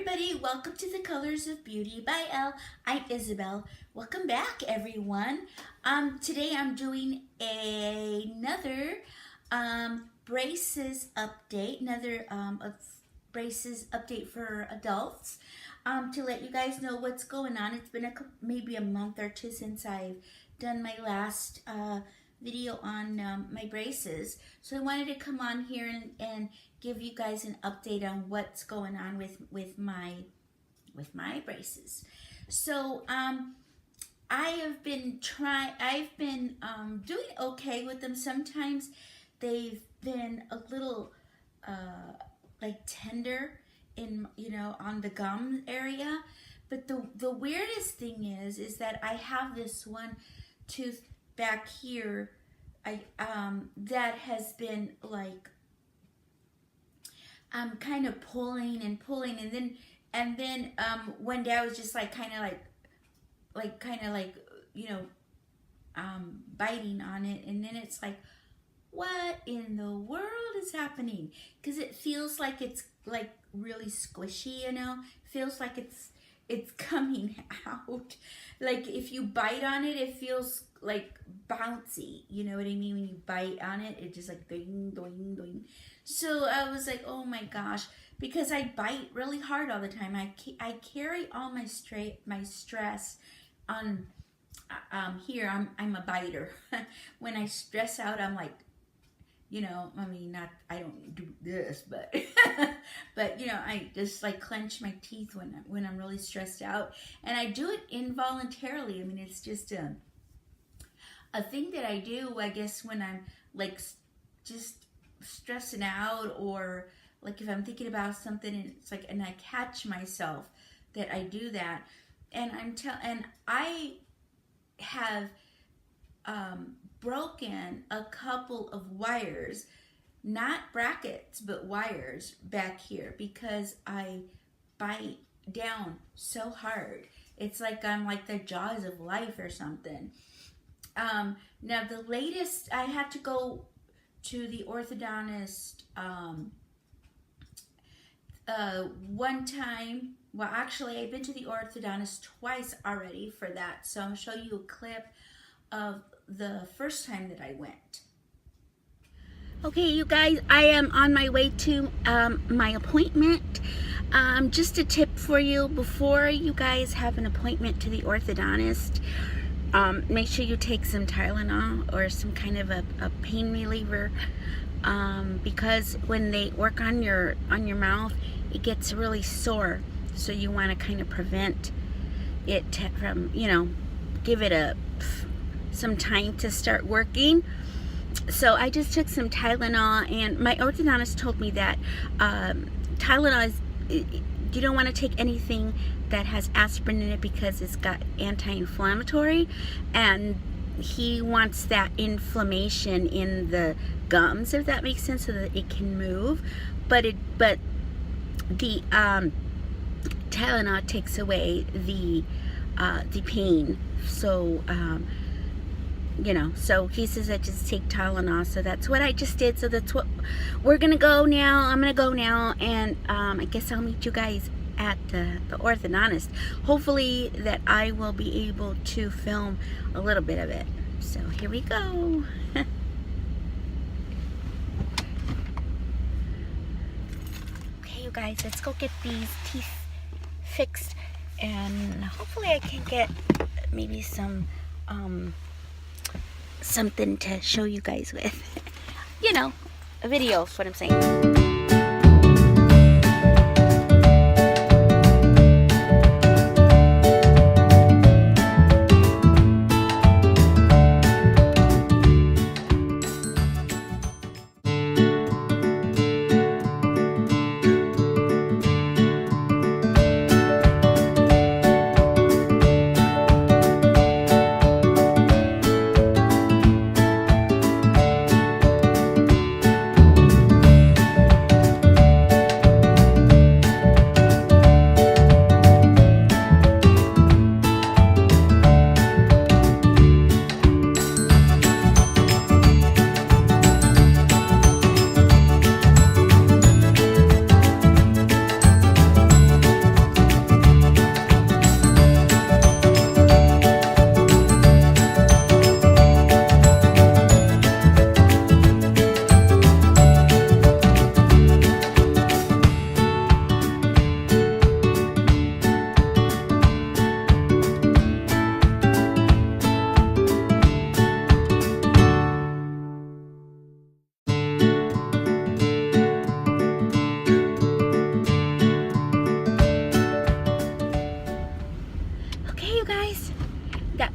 everybody, welcome to The Colors of Beauty by Elle. I'm Isabelle. Welcome back everyone. Today I'm doing another braces update, braces update for adults to let you guys know what's going on. It's been maybe a month or two since I've done my last video on my braces, so I wanted to come on here and give you guys an update on what's going on with my braces. So I've been doing okay with them. Sometimes they've been a little like tender in, on the gum area, but the weirdest thing is that I have this one tooth back here that has been like kind of pulling, and then one day I was just like kind of biting on it, and then it's like, what in the world is happening? Because it feels like it's like really squishy, feels like it's coming out. Like if you bite on it, it feels like bouncy, you know what I mean? When you bite on it, it just like doing, doing, doing. So I was like, oh my gosh, because I bite really hard all the time. I carry all my stress on here. I'm a biter. When I stress out, I'm like, I don't do this, but but I just like clench my teeth when I'm really stressed out, and I do it involuntarily. I mean, it's just a thing that I do, I guess, when I'm like just stressing out, or like if I'm thinking about something and it's like, and I catch myself that I do that, and I have broken a couple of wires, not brackets, but wires back here, because I bite down so hard. It's like I'm like the jaws of life or something. Now the latest, I had to go to the orthodontist one time. Well, actually, I've been to the orthodontist twice already for that, so I'll show you a clip of the first time that I went. Okay, you guys, I am on my way to my appointment. Just a tip for you: before you guys have an appointment to the orthodontist, make sure you take some Tylenol or some kind of a pain reliever, because when they work on your mouth, it gets really sore. So you want to kind of prevent it from, give it some time to start working. So I just took some Tylenol, and my orthodontist told me that Tylenol is, you don't want to take anything that has aspirin in it because it's got anti-inflammatory, and he wants that inflammation in the gums, if that makes sense, so that it can move. But the Tylenol takes away the pain. So so he says I just take Tylenol, so that's what I just did. So that's what we're gonna go now. I'm gonna go now, and I guess I'll meet you guys at the orthodontist. Hopefully that I will be able to film a little bit of it. So here we go. Okay, you guys, let's go get these teeth fixed, and hopefully I can get maybe some something to show you guys with. A video is what I'm saying.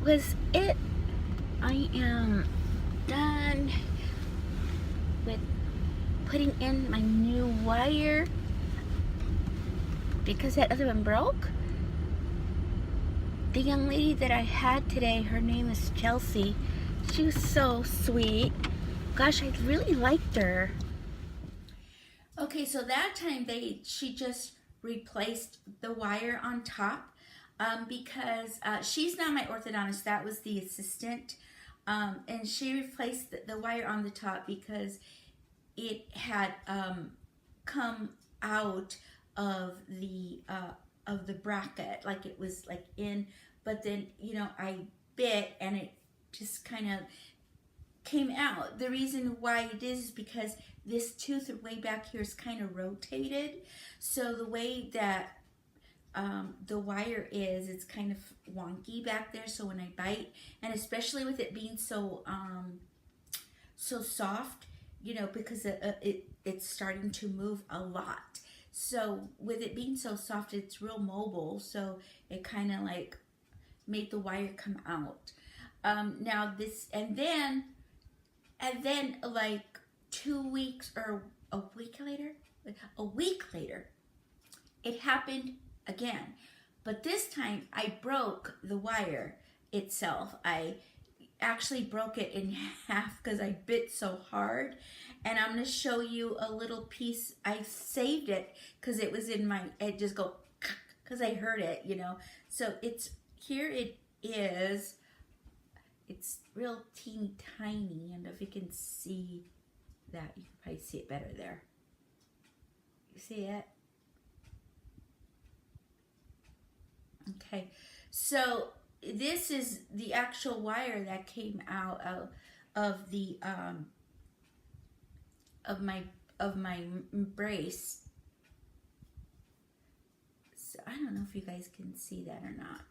was it. I am done with putting in my new wire because that other one broke. The young lady that I had today, her name is Chelsea. She was so sweet. Gosh, I really liked her. Okay, so that time she just replaced the wire on top because she's not my orthodontist. That was the assistant, and she replaced the wire on the top because it had come out of the bracket, like it was like in, but then I bit and it just kind of came out. The reason why it is because this tooth way back here is kind of rotated, so the way that the wire is, it's kind of wonky back there. So when I bite, and especially with it being so so soft, because it's starting to move a lot. So with it being so soft, it's real mobile. So it kind of like made the wire come out. Now this, and then like 2 weeks or a week later, it happened again. But this time I broke the wire itself. I actually broke it in half because I bit so hard. And I'm going to show you a little piece. I saved it because it was in it just go, because I heard it, So here it is. It's real teeny tiny. I don't know if you can see that. You can probably see it better there. You see it? Okay. So this is the actual wire that came out of the of my brace. So I don't know if you guys can see that or not.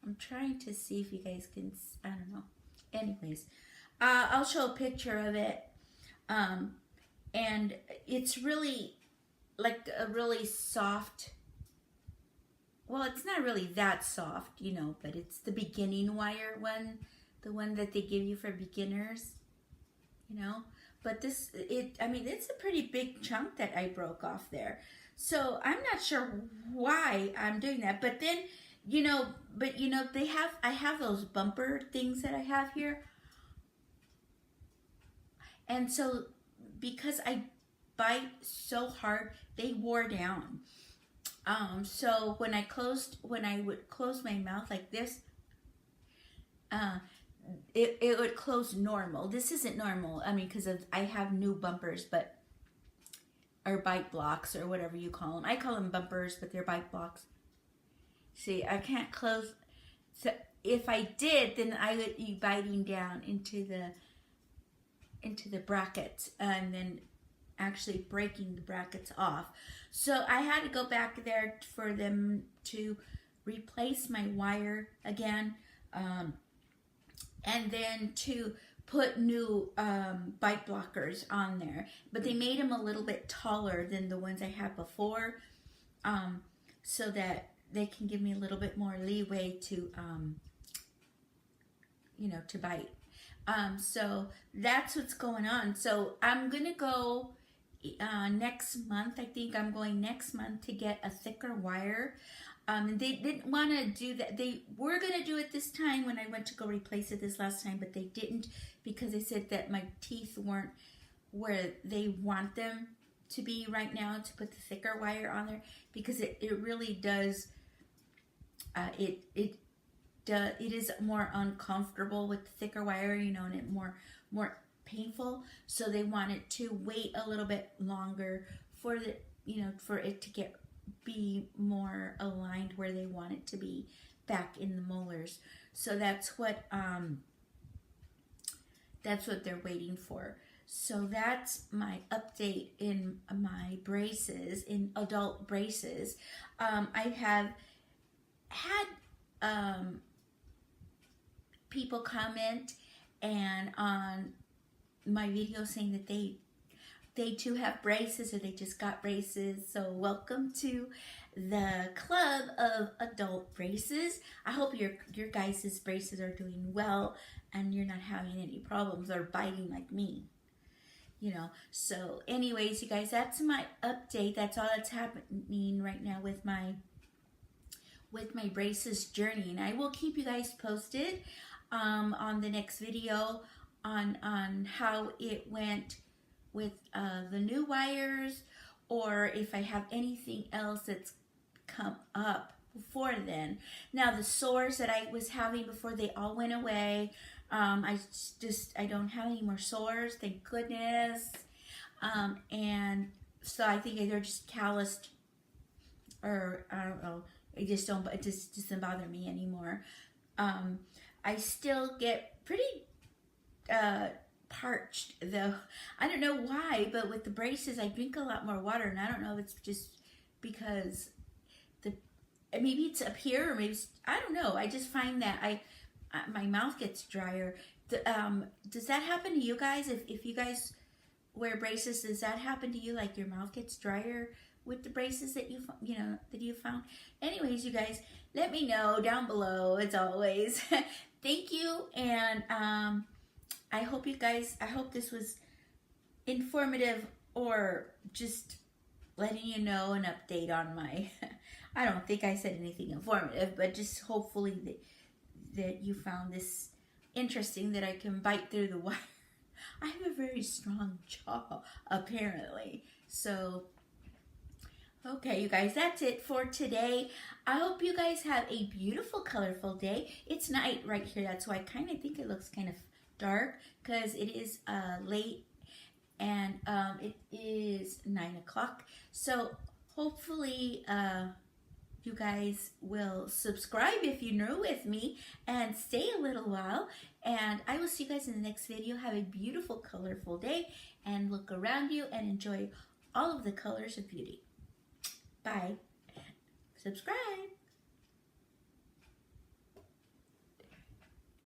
I'm trying to see if you guys can, I don't know. Anyways, I'll show a picture of it. And it's really like a really soft, well, it's not really that soft, but it's the beginning wire one, the one that they give you for beginners, But it's a pretty big chunk that I broke off there. So I'm not sure why I'm doing that. But then, I have those bumper things that I have here. And so because I bite so hard, they wore down. So when I would close my mouth like this, it would close normal. This isn't normal. Because I have new bumpers, or bite blocks, or whatever you call them. I call them bumpers, but they're bite blocks. See, I can't close. So if I did, then I would be biting down into the brackets, and then actually breaking the brackets off. So I had to go back there for them to replace my wire again, and then to put new bite blockers on there. But they made them a little bit taller than the ones I had before, so that they can give me a little bit more leeway to, to bite. So that's what's going on. So I'm going to go next month. I think I'm going next month to get a thicker wire. They didn't want to do that. They were going to do it this time when I went to go replace it this last time, but they didn't because they said that my teeth weren't where they want them to be right now to put the thicker wire on there, because it really does, it is more uncomfortable with the thicker wire, and it more painful. So they wanted to wait a little bit longer for for it to be more aligned where they want it to be back in the molars. So that's what they're waiting for. So that's my update in my braces, in adult braces. I have had people comment and on my video saying that they they too have braces or they just got braces. So welcome to the club of adult braces. I hope your guys' braces are doing well and you're not having any problems or biting like me. You know, so anyways, you guys, that's my update. That's all that's happening right now with my braces journey, and I will keep you guys posted on the next video on how it went with the new wires, or if I have anything else that's come up before then. Now the sores that I was having before, they all went away. I don't have any more sores, thank goodness. And so I think they're just calloused, or I don't know. It just doesn't bother me anymore. I still get pretty parched though. I don't know why, but with the braces, I drink a lot more water, and I don't know if it's just because maybe it's up here, or maybe I don't know. I just find that my mouth gets drier. Does that happen to you guys? If you guys wear braces, does that happen to you? Like your mouth gets drier with the braces that you found? Anyways, you guys, let me know down below as always. Thank you, and I hope this was informative, or just letting you know an update on my I don't think I said anything informative, but just hopefully that you found this interesting, that I can bite through the wire. I have a very strong jaw, apparently. So okay, you guys, that's it for today. I hope you guys have a beautiful, colorful day. It's night right here. That's why I kind of think it looks kind of dark, because it is late, and it is 9 o'clock. So hopefully you guys will subscribe if you're new with me, and stay a little while. And I will see you guys in the next video. Have a beautiful, colorful day, and look around you and enjoy all of the colors of beauty. Bye. Subscribe.